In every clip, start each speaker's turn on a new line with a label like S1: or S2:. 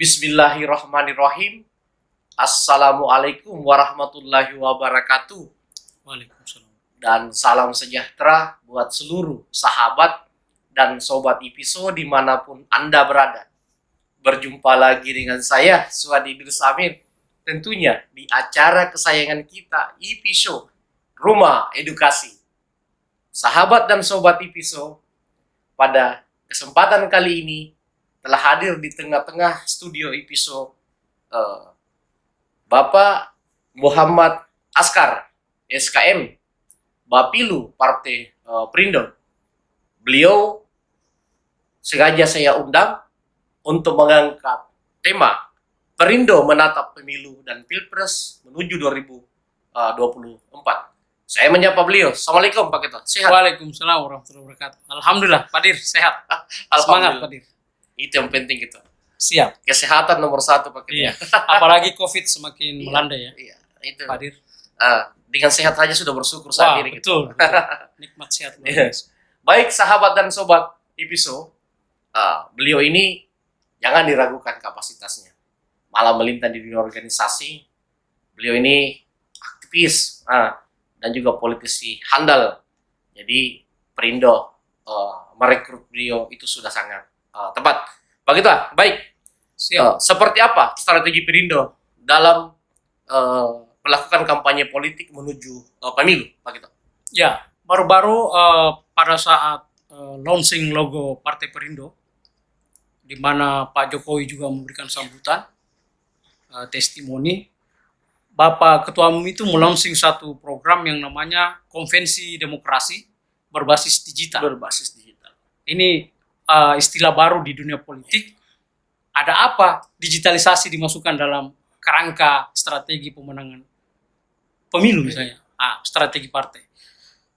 S1: Bismillahirrahmanirrahim. Assalamualaikum warahmatullahi wabarakatuh.
S2: Waalaikumsalam.
S1: Dan salam sejahtera buat seluruh sahabat dan sobat IPISO dimanapun Anda berada. Berjumpa lagi dengan saya, Suadi Idris Amin. Tentunya di acara kesayangan kita, IPISO, Rumah Edukasi. Sahabat dan sobat IPISO, pada kesempatan kali ini telah hadir di tengah-tengah studio IPISO Bapak Muhammad Askar, SKM, Bapilu Partai Perindo. Beliau sengaja saya undang untuk mengangkat tema Perindo menatap pemilu dan pilpres menuju 2024. Saya menyapa beliau. Assalamualaikum Pak Ketua. Sehat?
S2: Waalaikumsalam warahmatullahi wabarakatuh. Alhamdulillah, Pak Dir, sehat. Semangat, Pak Dir.
S1: Itu yang penting gitu.
S2: Siap.
S1: Kesehatan nomor satu Pak Ketua.
S2: Iya. Apalagi COVID semakin melanda ya.
S1: Iya, itu.
S2: Pak Dir.
S1: Dengan sehat saja sudah bersyukur saat ini.
S2: Betul, betul. Nikmat sehat.
S1: Yes. Baik sahabat dan sobat IPISO, beliau ini jangan diragukan kapasitasnya. Malah melintang di dunia organisasi. Beliau ini aktivis dan juga politisi handal. Jadi Perindo merekrut beliau itu sudah sangat tepat. Begitu, baik. Seperti apa strategi Perindo dalam melakukan kampanye politik menuju pemilu, Pak Gito?
S2: Ya, baru-baru pada saat launching logo Partai Perindo, di mana Pak Jokowi juga memberikan sambutan, testimoni, Bapak Ketua Umum itu melaunching satu program yang namanya Konvensi Demokrasi Berbasis Digital.
S1: Berbasis digital.
S2: Ini istilah baru di dunia politik. Ada apa? Digitalisasi dimasukkan dalam kerangka strategi pemenangan pemilu misalnya, strategi partai.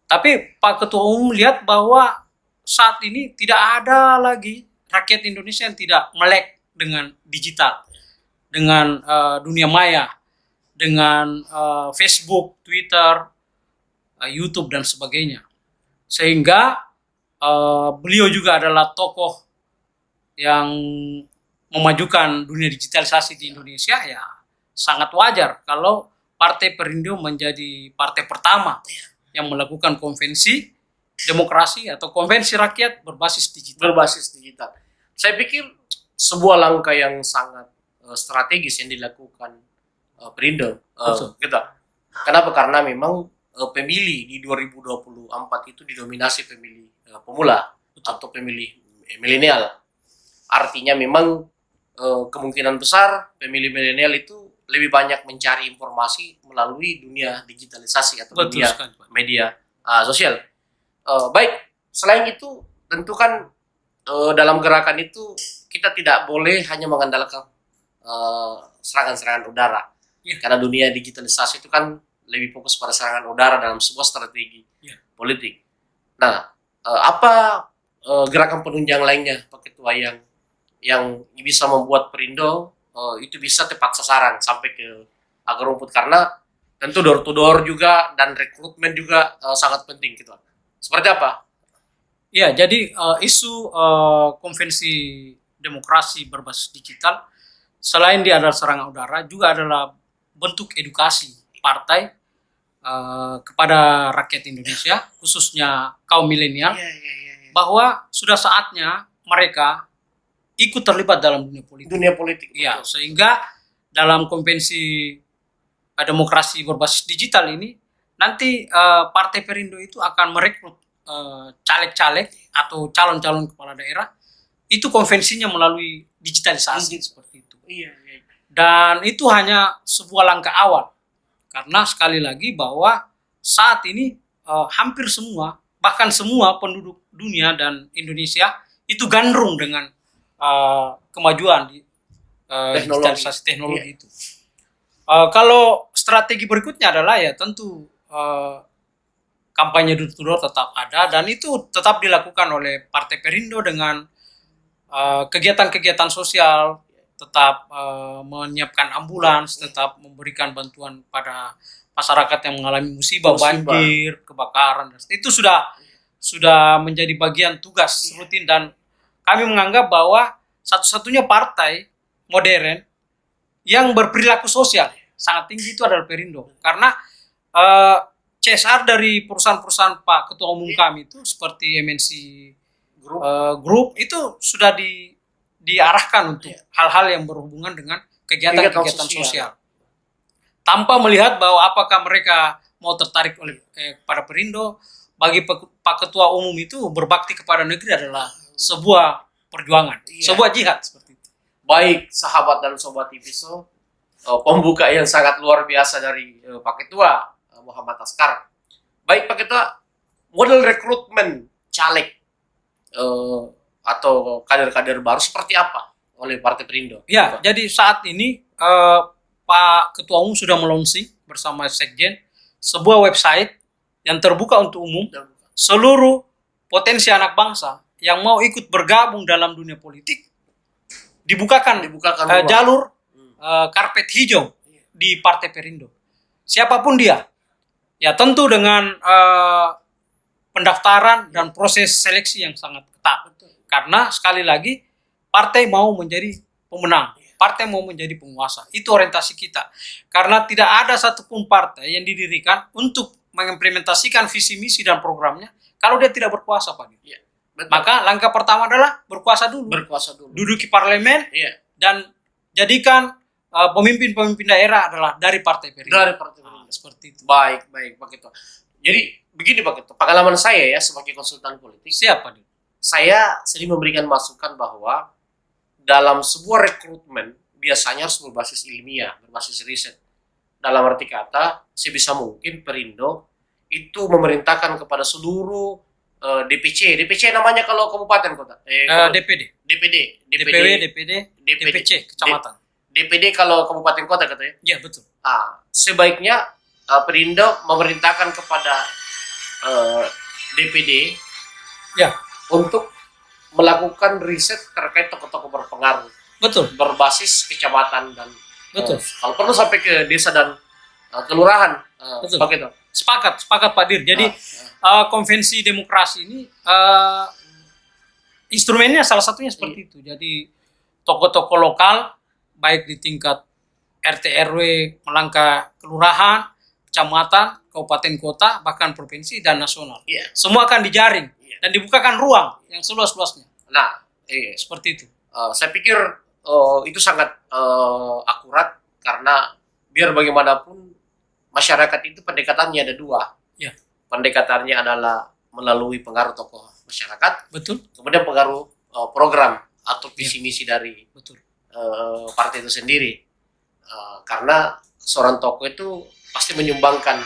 S2: Tapi Pak Ketua Umum lihat bahwa saat ini tidak ada lagi rakyat Indonesia yang tidak melek dengan digital, dengan dunia maya, dengan Facebook, Twitter, YouTube dan sebagainya. Sehingga beliau juga adalah tokoh yang memajukan dunia digitalisasi di Indonesia, ya sangat wajar kalau Partai Perindo menjadi partai pertama yang melakukan konvensi demokrasi atau konvensi rakyat berbasis digital.
S1: Berbasis digital. Saya pikir sebuah langkah yang sangat strategis yang dilakukan Perindo. Gitu. Kenapa? Karena memang pemilih di 2024 itu didominasi pemilih pemula atau pemilih milenial. Artinya memang kemungkinan besar pemilih milenial itu lebih banyak mencari informasi melalui dunia digitalisasi atau dunia media sosial. Baik, selain itu tentu kan dalam gerakan itu kita tidak boleh hanya mengandalkan serangan-serangan udara. Yeah. Karena dunia digitalisasi itu kan lebih fokus pada serangan udara dalam sebuah strategi politik. Nah, apa gerakan penunjang lainnya Pak Ketua yang bisa membuat Perindo itu bisa tepat sasaran sampai ke akar rumput, karena tentu door to door juga dan rekrutmen juga sangat penting gitu. Seperti apa?
S2: Ya, jadi isu konvensi demokrasi berbasis digital selain dia adalah serangan udara juga adalah bentuk edukasi partai kepada rakyat Indonesia, khususnya kaum milenial, bahwa sudah saatnya mereka ikut terlibat dalam dunia politik.
S1: Dunia politik.
S2: Ya, sehingga dalam konvensi demokrasi berbasis digital ini nanti Partai Perindo itu akan merekrut caleg-caleg atau calon-calon kepala daerah itu konvensinya melalui digitalisasi seperti itu.
S1: Iya.
S2: Dan itu hanya sebuah langkah awal, karena sekali lagi bahwa saat ini hampir semua, bahkan semua penduduk dunia dan Indonesia itu gandrung dengan kemajuan di digitalisasi teknologi itu. Kalau strategi berikutnya adalah ya tentu kampanye door to door tetap ada, dan itu tetap dilakukan oleh Partai Perindo dengan kegiatan-kegiatan sosial, tetap menyiapkan ambulans, tetap memberikan bantuan pada masyarakat yang mengalami musibah, banjir, kebakaran. Itu sudah menjadi bagian tugas rutin, dan kami menganggap bahwa satu-satunya partai modern yang berperilaku sosial sangat tinggi itu adalah Perindo. Karena CSR dari perusahaan-perusahaan Pak Ketua Umum kami itu seperti MNC Group itu sudah diarahkan untuk hal-hal yang berhubungan dengan kegiatan-kegiatan sosial. Tanpa melihat bahwa apakah mereka mau tertarik oleh pada Perindo. Bagi Pak Ketua Umum itu berbakti kepada negeri adalah sebuah perjuangan, sebuah jihad seperti itu.
S1: Baik sahabat dan sobat TVSO, pembuka yang sangat luar biasa dari Pak Ketua Muhammad Askar. Baik Pak Ketua, model rekrutmen caleg atau kader-kader baru seperti apa oleh Partai Perindo?
S2: Ya, jadi saat ini Pak Ketua Umum sudah melunching bersama Sekjen sebuah website yang terbuka untuk umum. Seluruh potensi anak bangsa yang mau ikut bergabung dalam dunia politik dibukakan jalur karpet hijau di Partai Perindo. Siapapun dia, ya tentu dengan pendaftaran dan proses seleksi yang sangat ketat. Karena sekali lagi partai mau menjadi pemenang, partai mau menjadi penguasa. Itu orientasi kita. Karena tidak ada satupun partai yang didirikan untuk mengimplementasikan visi misi dan programnya kalau dia tidak berkuasa, Pak.
S1: Ya,
S2: maka langkah pertama adalah berkuasa dulu. Duduki parlemen dan jadikan pemimpin-pemimpin daerah adalah dari Partai Perindo.
S1: Seperti itu. Baik Pak Ketua. Jadi begini Pak Ketua, pengalaman saya ya sebagai konsultan politik.
S2: Siapa nih?
S1: Saya sering memberikan masukan bahwa dalam sebuah rekrutmen biasanya harus berbasis ilmiah, berbasis riset. Dalam arti kata, sebisa mungkin Perindo itu memerintahkan kepada seluruh DPC namanya kalau kabupaten kota.
S2: DPD,
S1: DPW,
S2: DPC, kecamatan.
S1: DPD kalau kabupaten kota katanya.
S2: Iya, betul.
S1: Sebaiknya Perindo memerintahkan kepada DPD untuk melakukan riset terkait tokoh-tokoh berpengaruh.
S2: Betul.
S1: Berbasis kecamatan dan
S2: betul.
S1: Kalau perlu sampai ke desa dan kelurahan.
S2: Betul.
S1: Begitu.
S2: Sepakat Pak Dir. Jadi konvensi demokrasi ini instrumennya salah satunya seperti itu. Jadi tokoh-tokoh lokal baik di tingkat RT RW, melangkah kelurahan, kecamatan, kabupaten kota, bahkan provinsi dan nasional. Semua akan dijaring dan dibukakan ruang yang seluas-luasnya.
S1: Nah,
S2: seperti itu.
S1: Saya pikir itu sangat akurat karena biar bagaimanapun masyarakat itu pendekatannya ada dua. Pendekatannya adalah melalui pengaruh tokoh masyarakat.
S2: Betul.
S1: Kemudian pengaruh program atau visi misi dari partai itu sendiri. Karena seorang tokoh itu pasti menyumbangkan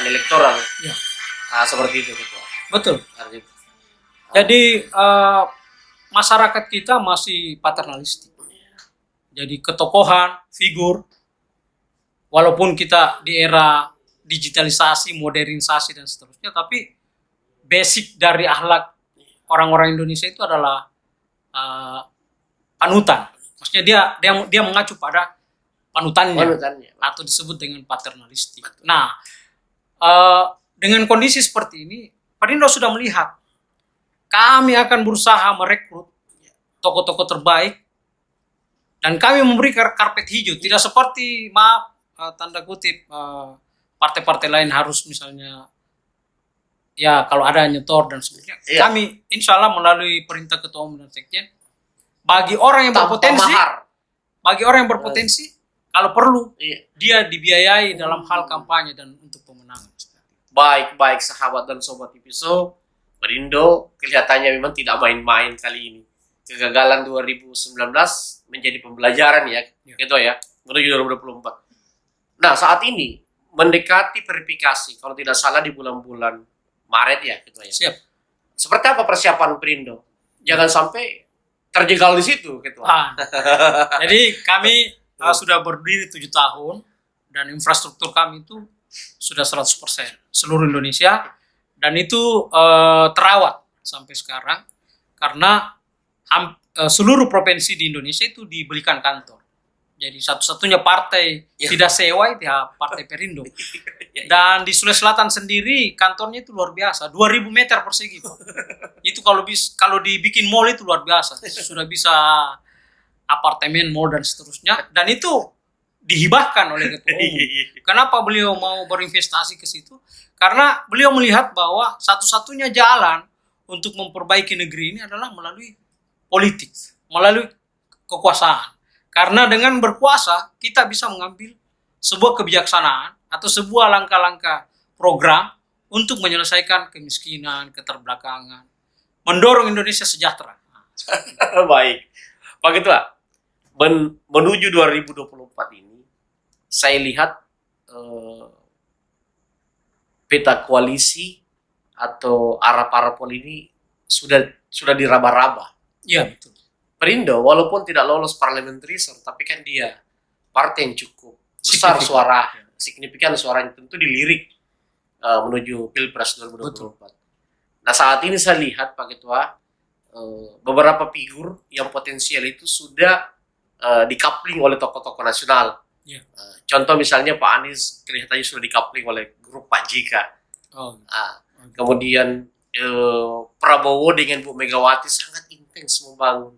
S1: elektoral. Seperti itu, Ketua.
S2: Betul. Jadi masyarakat kita masih paternalistik. Jadi ketokohan, figur, walaupun kita di era digitalisasi, modernisasi dan seterusnya, tapi basic dari akhlak orang-orang Indonesia itu adalah panutan. Maksudnya dia mengacu pada panutannya. Atau disebut dengan paternalistik. Nah, dengan kondisi seperti ini, Perindo sudah melihat kami akan berusaha merekrut tokoh-tokoh terbaik dan kami memberi karpet hijau. Tidak seperti tanda kutip partai-partai lain harus misalnya kalau ada nyetor dan sebagainya. Kami insya Allah melalui perintah Ketua Umum dan Sekjen bagi orang yang berpotensi kalau perlu dia dibiayai dalam hal kampanye dan untuk pemenangan.
S1: Baik sahabat dan sobat TVSO, Perindo kelihatannya memang tidak main-main kali ini. Kegagalan 2019 menjadi pembelajaran gitu ya, menuju 2024. Nah, saat ini mendekati verifikasi, kalau tidak salah di bulan-bulan Maret gitu ya.
S2: Siap.
S1: Seperti apa persiapan Perindo? Jangan sampai terjegal di situ gitu.
S2: Jadi kami sudah berdiri 7 tahun dan infrastruktur kami itu sudah 100% seluruh Indonesia dan itu terawat sampai sekarang karena seluruh provinsi di Indonesia itu dibelikan kantor. Jadi satu-satunya partai tidak sewa itu Partai Perindo. Dan di Sulawesi Selatan sendiri kantornya itu luar biasa, 2000 meter persegi. Itu kalau dibikin mall itu luar biasa. Sudah bisa apartemen, mall dan seterusnya, dan itu dihibahkan oleh ketua umum. Kenapa beliau mau berinvestasi ke situ? Karena beliau melihat bahwa satu-satunya jalan untuk memperbaiki negeri ini adalah melalui politik, melalui kekuasaan. Karena dengan berkuasa kita bisa mengambil sebuah kebijaksanaan atau sebuah langkah-langkah program untuk menyelesaikan kemiskinan, keterbelakangan, mendorong Indonesia sejahtera.
S1: Baik. Begitulah. Menuju 2024 ini, saya lihat peta koalisi atau arah parpol ini sudah diraba-raba.
S2: Iya, betul.
S1: Perindo walaupun tidak lolos parliamentary, tapi kan dia partai yang cukup besar signifikan suaranya, tentu dilirik menuju Pilpres 2024.
S2: Betul.
S1: Nah, saat ini saya lihat Pak Ketua, beberapa figur yang potensial itu sudah dikapling oleh tokoh-tokoh nasional.
S2: Ya.
S1: Contoh misalnya Pak Anies kelihatannya sudah dikapling oleh grup Pak JK. Kemudian Prabowo dengan Bu Megawati sangat intens membangun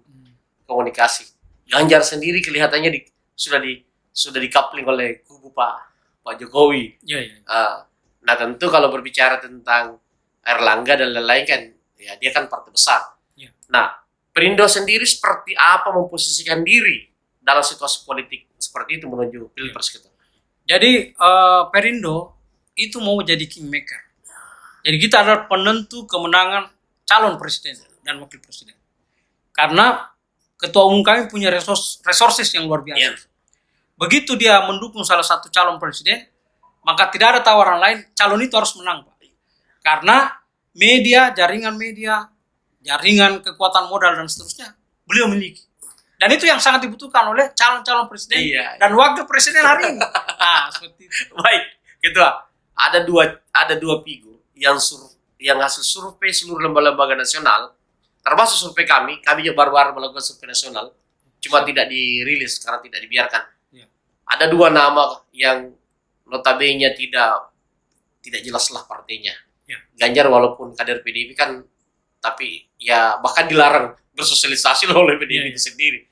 S1: komunikasi. Ganjar sendiri kelihatannya sudah dikapling oleh kubu Pak Jokowi.
S2: Ya.
S1: Nah, tentu kalau berbicara tentang Erlangga dan lain-lain kan, ya dia kan partai besar.
S2: Ya.
S1: Nah, Perindo sendiri seperti apa memposisikan diri dalam situasi politik seperti itu menuju Pilpres gitu.
S2: Jadi Perindo itu mau jadi kingmaker. Jadi kita adalah penentu kemenangan calon presiden dan wakil presiden. Karena ketua umum kami punya resources yang luar biasa.
S1: Ya.
S2: Begitu dia mendukung salah satu calon presiden, maka tidak ada tawaran lain, calon itu harus menang, Pak. Karena jaringan kekuatan modal dan seterusnya, beliau miliki. Dan itu yang sangat dibutuhkan oleh calon-calon presiden dan wakil presiden hari ini. Nah, seperti itu.
S1: Baik, Ketua. Ada dua figur yang hasil survei seluruh lembaga nasional, termasuk survei kami juga baru-baru melakukan survei nasional, cuma tidak dirilis karena tidak dibiarkan.
S2: Ya.
S1: Ada dua nama yang notabene tidak jelaslah partainya.
S2: Ya.
S1: Ganjar walaupun kader PDIP kan, tapi ya bahkan dilarang bersosialisasi oleh PDIP itu sendiri.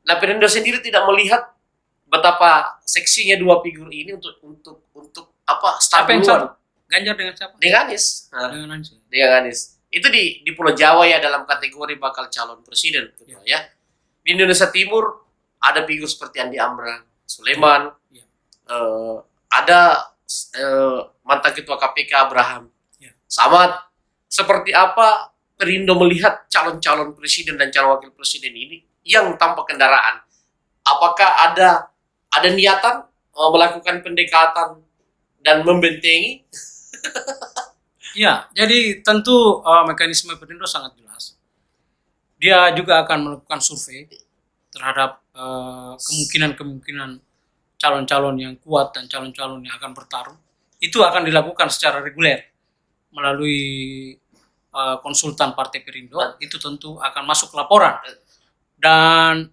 S1: Nah, Perindo sendiri tidak melihat betapa seksinya dua figur ini untuk apa stabilan.
S2: Ganjar dengan siapa?
S1: Dengan Anies. Dengan Anies. Itu di Pulau Jawa ya, dalam kategori bakal calon presiden gitu ya. Di Indonesia Timur ada figur seperti Andi Amran, Sulaiman. Ada mantan ketua KPK Abraham. Samad. Seperti apa Perindo melihat calon-calon presiden dan calon wakil presiden ini yang tanpa kendaraan? Apakah ada niatan melakukan pendekatan dan membentengi?
S2: Ya, jadi tentu mekanisme Perindo sangat jelas. Dia juga akan melakukan survei terhadap kemungkinan calon-calon yang kuat dan calon-calon yang akan bertarung. Itu akan dilakukan secara reguler melalui konsultan Partai Perindo. Itu tentu akan masuk laporan. Dan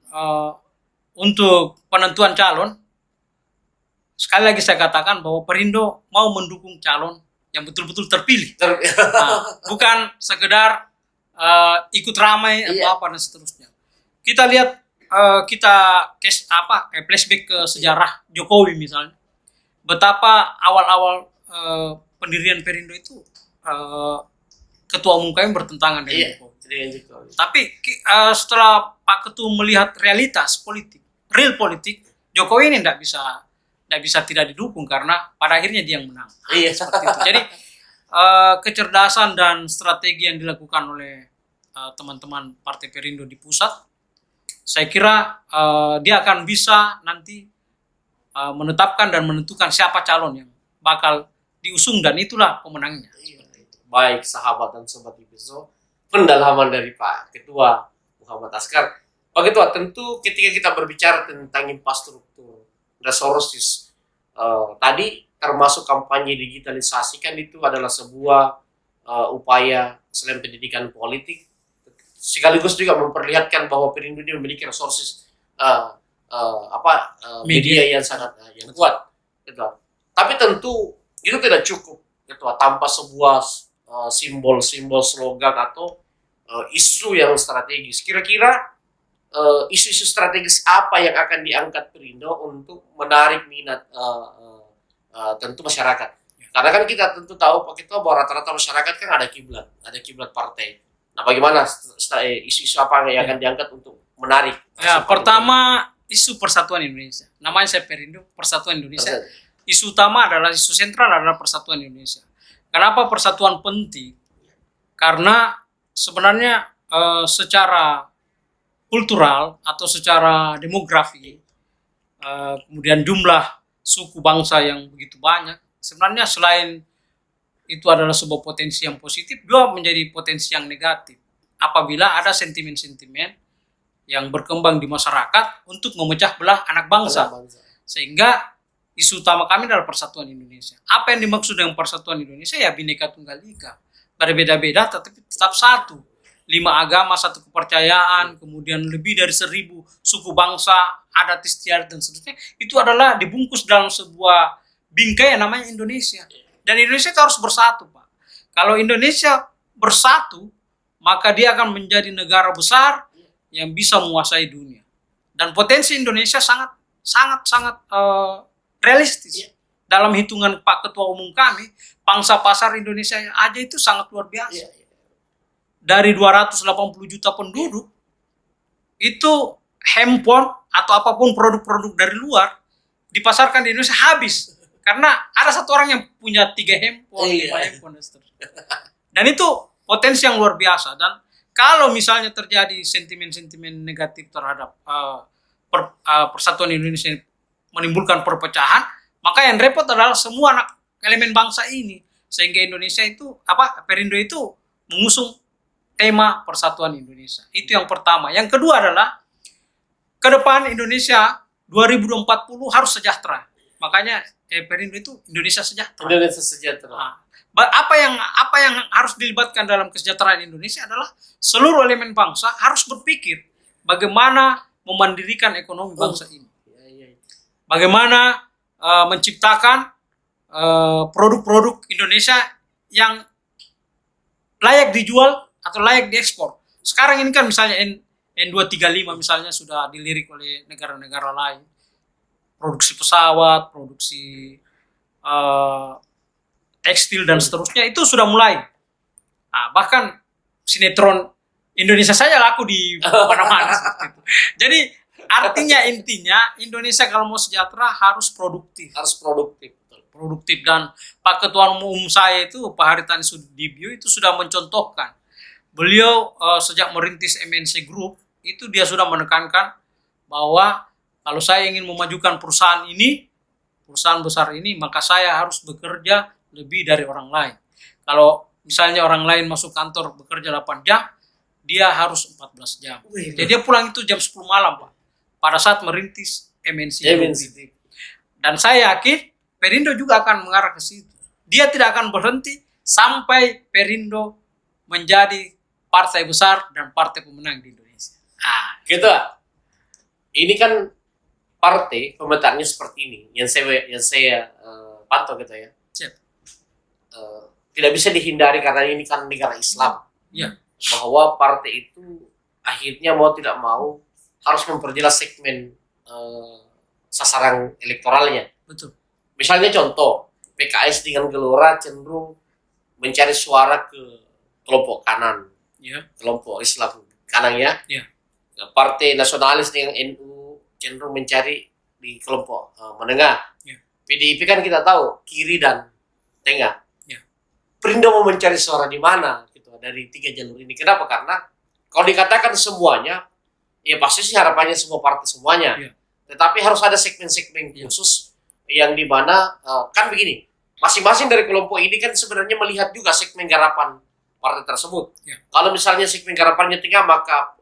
S2: untuk penentuan calon, sekali lagi saya katakan bahwa Perindo mau mendukung calon yang betul-betul terpilih. Bukan sekedar ikut ramai atau apa dan seterusnya. Kita lihat flashback ke sejarah Jokowi misalnya. Betapa awal-awal pendirian Perindo itu ketua umum kami bertentangan dengan Jokowi. Tapi setelah Pak Ketua melihat realitas politik, real politik, Jokowi ini tidak bisa tidak didukung karena pada akhirnya dia yang menang. Seperti itu. Jadi kecerdasan dan strategi yang dilakukan oleh teman-teman Partai Perindo di pusat, saya kira dia akan bisa nanti menetapkan dan menentukan siapa calon yang bakal diusung dan itulah pemenangnya.
S1: Baik sahabat dan sobat IPSO, pendalaman dari Pak Ketua Muhammad Askar. Pak Ketua, tentu ketika kita berbicara tentang infrastruktur resources tadi termasuk kampanye digitalisasi kan itu adalah sebuah upaya selain pendidikan politik sekaligus juga memperlihatkan bahwa Perindo ini memiliki resources media yang sangat yang kuat gitu. Tapi tentu itu tidak cukup gitu, tanpa sebuah simbol-simbol slogan atau isu yang strategis. Kira-kira isu-isu strategis apa yang akan diangkat Perindo untuk menarik minat tentu masyarakat. Karena kan kita tentu tahu Pak Ketua bahwa rata-rata masyarakat kan ada kiblat partai. Nah, bagaimana isu-isu apa yang akan diangkat untuk menarik?
S2: Ya, pertama isu persatuan Indonesia. Namanya saya Perindo, Persatuan Indonesia. Isu utama adalah, isu sentral adalah persatuan Indonesia. Kenapa persatuan penting? Karena sebenarnya secara kultural atau secara demografi, kemudian jumlah suku bangsa yang begitu banyak, sebenarnya selain itu adalah sebuah potensi yang positif, juga menjadi potensi yang negatif apabila ada sentimen-sentimen yang berkembang di masyarakat untuk memecah belah anak bangsa. Sehingga isu utama kami adalah persatuan Indonesia. Apa yang dimaksud dengan persatuan Indonesia? Ya Bhinneka Tunggal Ika. Berbeda-beda tetapi tetap satu. 5 agama, 1 kepercayaan, kemudian lebih dari 1000 suku bangsa, adat istiadat dan seterusnya. Itu adalah dibungkus dalam sebuah bingkai yang namanya Indonesia. Dan Indonesia itu harus bersatu, Pak. Kalau Indonesia bersatu, maka dia akan menjadi negara besar yang bisa menguasai dunia. Dan potensi Indonesia sangat realistis. Dalam hitungan Pak Ketua Umum kami, pangsa pasar Indonesia aja itu sangat luar biasa. Dari 280 juta penduduk, itu handphone atau apapun produk-produk dari luar dipasarkan di Indonesia habis. Karena ada satu orang yang punya 3 handphone, 5 handphone, dan seterusnya. Dan itu potensi yang luar biasa. Dan kalau misalnya terjadi sentimen-sentimen negatif terhadap persatuan Indonesia menimbulkan perpecahan, maka yang repot adalah semua anak elemen bangsa ini. Sehingga Indonesia itu, Perindo itu mengusung tema persatuan Indonesia. Itu yang pertama. Yang kedua adalah ke depan Indonesia 2040 harus sejahtera. Makanya Perindo itu Indonesia sejahtera.
S1: Indonesia sejahtera.
S2: Nah, apa yang harus dilibatkan dalam kesejahteraan Indonesia adalah seluruh elemen bangsa harus berpikir bagaimana memandirikan ekonomi bangsa ini. Bagaimana menciptakan produk-produk Indonesia yang layak dijual atau layak diekspor. Sekarang ini kan misalnya N235 misalnya sudah dilirik oleh negara-negara lain. Produksi pesawat, produksi tekstil dan seterusnya itu sudah mulai. Nah, bahkan sinetron Indonesia saja laku di mana-mana seperti itu. Jadi intinya Indonesia kalau mau sejahtera harus produktif. Produktif. Dan Pak Ketua Umum saya itu Pak Haritanu Sudibyo itu sudah mencontohkan. Beliau sejak merintis MNC Group itu dia sudah menekankan bahwa kalau saya ingin memajukan perusahaan besar ini, maka saya harus bekerja lebih dari orang lain. Kalau misalnya orang lain masuk kantor bekerja 8 jam, dia harus 14 jam. Jadi dia pulang itu jam 10 malam, Pak. Pada saat merintis MNC. Dan saya yakin Perindo juga akan mengarah ke situ. Dia tidak akan berhenti sampai Perindo menjadi partai besar dan partai pemenang di Indonesia.
S1: Gitu. Ini kan partai pemetaannya seperti ini yang saya pantau gitu ya. Tidak bisa dihindari karena ini kan negara Islam.
S2: Ya.
S1: Bahwa partai itu akhirnya mau tidak mau harus memperjelas segmen sasaran elektoralnya.
S2: Betul.
S1: Misalnya contoh, PKS dengan Gelora cenderung mencari suara ke kelompok kanan, kelompok Islam kanan ya. Partai nasionalis dengan NU cenderung mencari di kelompok menengah. PDIP kan kita tahu kiri dan tengah. Perindo mau mencari suara di mana gitu dari 3 jalur ini. Kenapa? Karena kalau dikatakan semuanya, ya pasti sih harapannya semua partai semuanya. Tetapi harus ada segmen-segmen khusus yang dimana kan begini, masing-masing dari kelompok ini kan sebenarnya melihat juga segmen garapan partai tersebut. Kalau misalnya segmen garapannya tengah, maka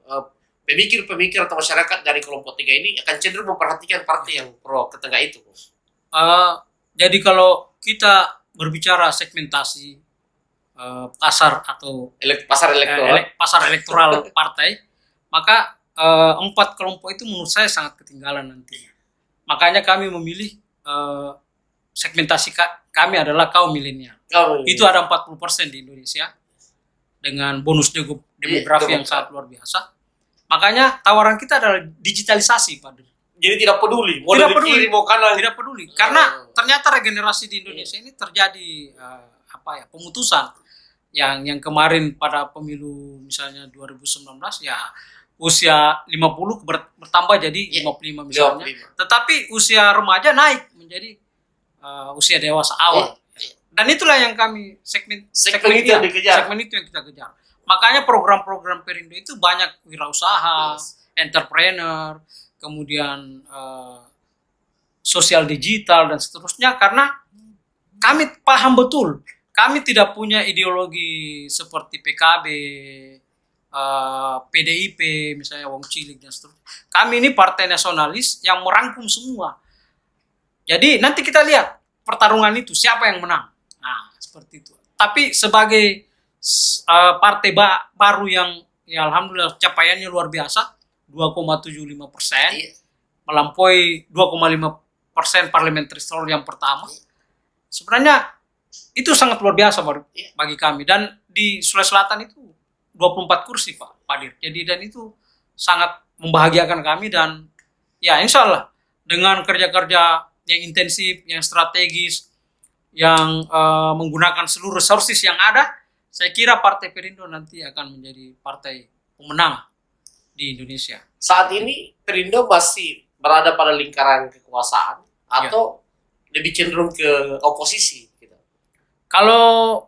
S1: pemikir-pemikir atau masyarakat dari kelompok 3 ini akan cenderung memperhatikan partai yang pro ke tengah itu.
S2: Jadi kalau kita berbicara segmentasi pasar atau
S1: pasar
S2: elektoral partai, maka 4 kelompok itu menurut saya sangat ketinggalan nantinya. Makanya kami memilih segmentasi kami adalah kaum milenial. Itu ada 40% di Indonesia dengan bonus demografi yang sangat luar biasa. Makanya tawaran kita adalah digitalisasi, Pak.
S1: Jadi tidak peduli, mau
S2: Tidak
S1: dari
S2: peduli.
S1: kiri mau kanan.
S2: Tidak peduli, karena ternyata regenerasi di Indonesia ini terjadi pemutusan yang kemarin pada pemilu misalnya 2019 ya usia 50 bertambah jadi 55 misalnya.
S1: 55.
S2: Tetapi usia remaja naik menjadi usia dewasa awal. Dan itulah yang kami segmen
S1: Segmen itu yang dikejar.
S2: Segmen itu yang kita kejar. Makanya program-program Perindo itu banyak wirausaha, entrepreneur, kemudian sosial digital dan seterusnya, karena kami paham betul, kami tidak punya ideologi seperti PKB, PDIP misalnya Wong Cilik dan seterusnya. Kami ini partai nasionalis yang merangkum semua. Jadi nanti kita lihat pertarungan itu siapa yang menang. Nah, seperti itu. Tapi sebagai partai baru yang ya alhamdulillah capaiannya luar biasa, 2,75%, melampaui 2,5% parliamentary threshold yang pertama. Sebenarnya itu sangat luar biasa bagi kami. Dan di Sulawesi Selatan itu 24 kursi Pak Padir. Jadi dan itu sangat membahagiakan kami, dan ya insya Allah dengan kerja-kerja yang intensif, yang strategis, yang menggunakan seluruh resources yang ada, saya kira Partai Perindo nanti akan menjadi partai pemenang di Indonesia.
S1: Saat ini Perindo masih berada pada lingkaran kekuasaan atau lebih cenderung ke oposisi gitu.
S2: Kalau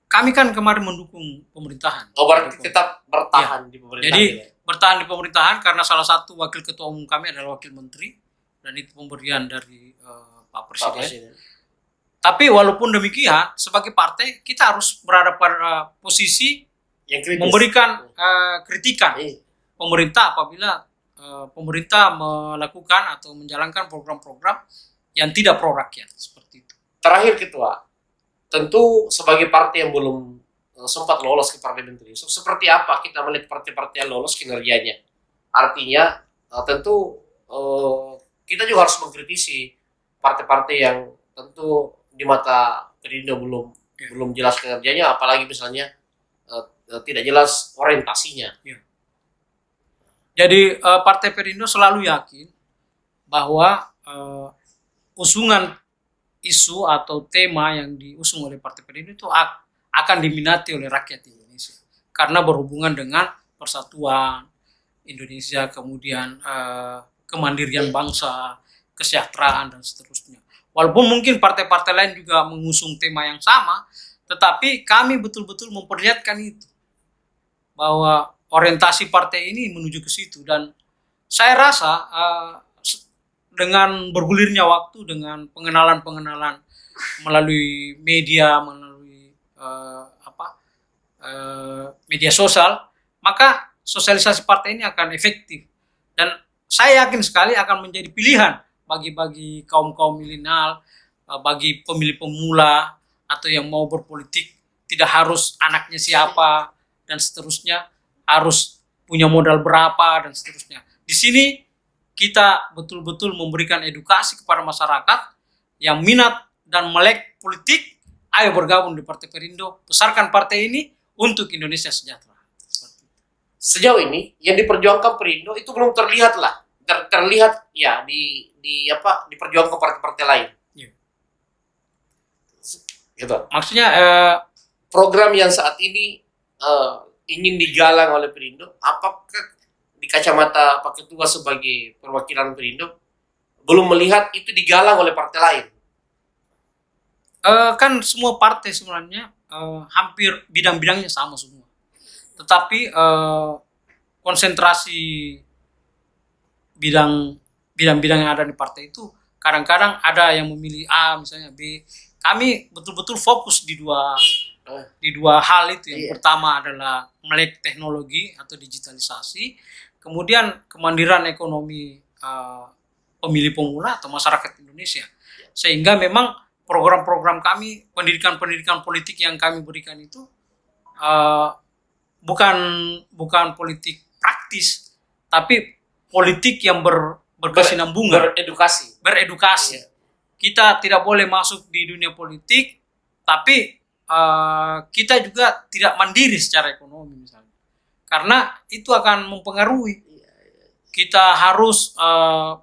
S2: kami kan kemarin mendukung pemerintahan.
S1: Oh, berarti tetap bertahan di pemerintahan.
S2: Jadi bertahan di pemerintahan karena salah satu wakil ketua umum kami adalah wakil menteri, dan itu pemberian dari Pak Presiden. Tapi walaupun demikian, sebagai partai kita harus berada pada posisi
S1: yang kritis,
S2: memberikan kritikan pemerintah apabila pemerintah melakukan atau menjalankan program-program yang tidak pro rakyat seperti itu.
S1: Terakhir Ketua, tentu sebagai partai yang belum sempat lolos ke parliamentary, seperti apa kita melihat partai-partai yang lolos kinerjanya? Artinya tentu kita juga harus mengkritisi partai-partai yang tentu di mata Perindo belum jelas kinerjanya, apalagi misalnya tidak jelas orientasinya.
S2: Jadi Partai Perindo selalu yakin bahwa usungan isu atau tema yang diusung oleh Partai Perindo itu akan diminati oleh rakyat Indonesia karena berhubungan dengan persatuan Indonesia, kemudian kemandirian bangsa, kesejahteraan dan seterusnya. Walaupun mungkin partai-partai lain juga mengusung tema yang sama, tetapi kami betul-betul memperlihatkan itu bahwa orientasi partai ini menuju ke situ. Dan saya rasa dengan bergulirnya waktu, dengan pengenalan-pengenalan melalui media, melalui media sosial, maka sosialisasi partai ini akan efektif. Dan saya yakin sekali akan menjadi pilihan bagi kaum-kaum milenial, bagi pemilih pemula atau yang mau berpolitik, tidak harus anaknya siapa dan seterusnya, harus punya modal berapa dan seterusnya. Di sini kita betul-betul memberikan edukasi kepada masyarakat yang minat dan melek politik. Ayo bergabung di Partai Perindo, besarkan partai ini untuk Indonesia sejahtera.
S1: Sejauh ini yang diperjuangkan Perindo itu belum terlihat lah, terlihat ya diperjuangkan partai-partai lain. Gitu.
S2: Maksudnya
S1: program yang saat ini ingin digalang oleh Perindo, apakah di kacamata Pak Ketua sebagai perwakilan Perindo belum melihat itu digalang oleh partai lain?
S2: Kan semua partai sebenarnya hampir bidang-bidangnya sama semua, tetapi konsentrasi bidang-bidang yang ada di partai itu kadang-kadang ada yang memilih A misalnya, B. Kami betul-betul fokus di dua hal itu. Yang pertama adalah melek teknologi atau digitalisasi, kemudian kemandirian ekonomi pemilih pemula atau masyarakat Indonesia. Sehingga memang program-program kami, pendidikan politik yang kami berikan itu bukan politik praktis, tapi politik yang berkesinambungan, beredukasi. Kita tidak boleh masuk di dunia politik, tapi kita juga tidak mandiri secara ekonomi misalnya. karena itu akan mempengaruhi. Kita harus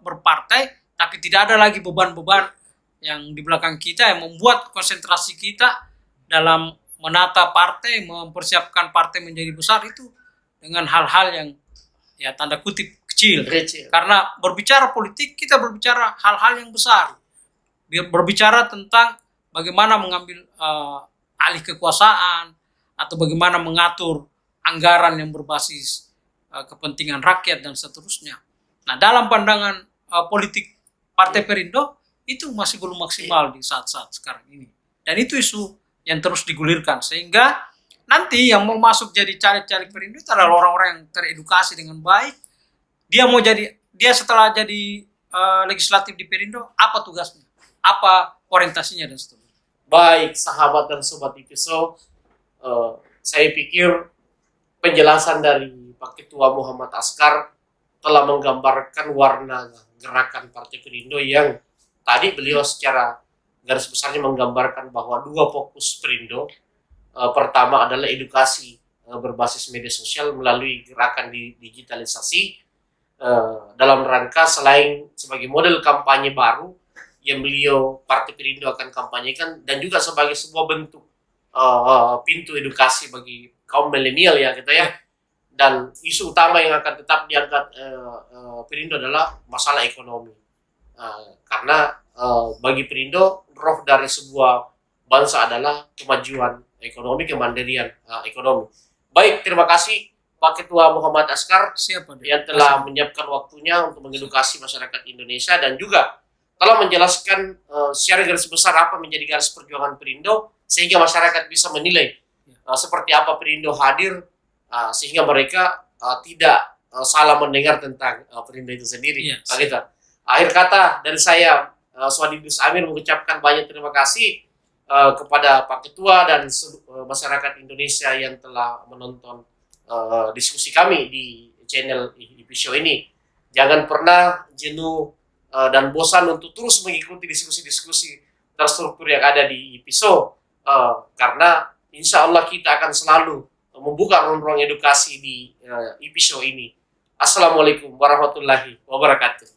S2: berpartai, tapi tidak ada lagi beban-beban yang di belakang kita yang membuat konsentrasi kita dalam menata partai, mempersiapkan partai menjadi besar itu dengan hal-hal yang ya tanda kutip kecil. Karena berbicara politik, kita berbicara hal-hal yang besar. Berbicara tentang bagaimana mengambil alih kekuasaan atau bagaimana mengatur anggaran yang berbasis kepentingan rakyat dan seterusnya. Nah, dalam pandangan politik Partai Perindo itu masih belum maksimal di saat-saat sekarang ini. Dan itu isu yang terus digulirkan sehingga nanti yang mau masuk jadi caleg-caleg Perindo itu adalah orang-orang yang teredukasi dengan baik. Dia setelah jadi legislatif di Perindo, apa tugasnya? Apa orientasinya dan seterusnya.
S1: Baik, sahabat dan sobat IPISO, saya pikir penjelasan dari Pak Ketua Muhammad Askar telah menggambarkan warna gerakan Partai Perindo yang tadi beliau secara garis besarnya menggambarkan bahwa dua fokus Perindo. Pertama adalah edukasi berbasis media sosial melalui gerakan digitalisasi dalam rangka selain sebagai model kampanye baru yang beliau Partai Perindo akan kampanyekan dan juga sebagai sebuah bentuk pintu edukasi bagi kaum milenial ya gitu ya. Dan isu utama yang akan tetap diangkat Perindo adalah masalah ekonomi. Karena bagi Perindo roh dari sebuah bangsa adalah kemajuan ekonomi, kemandirian ekonomi. Baik, terima kasih Pak Ketua Muhammad Askar yang telah menyiapkan waktunya untuk mengedukasi masyarakat Indonesia dan juga telah menjelaskan secara garis besar apa menjadi garis perjuangan Perindo sehingga masyarakat bisa menilai seperti apa Perindo hadir sehingga mereka tidak salah mendengar tentang Perindo itu sendiri.
S2: Yes.
S1: Akhir kata dari saya, Swadidus Amir mengucapkan banyak terima kasih kepada Pak Ketua dan masyarakat Indonesia yang telah menonton diskusi kami di channel IPISO ini. Jangan pernah jenuh dan bosan untuk terus mengikuti diskusi-diskusi terstruktur yang ada di IPISO karena insya Allah kita akan selalu membuka ruang edukasi di IPISO ini. Assalamualaikum warahmatullahi wabarakatuh.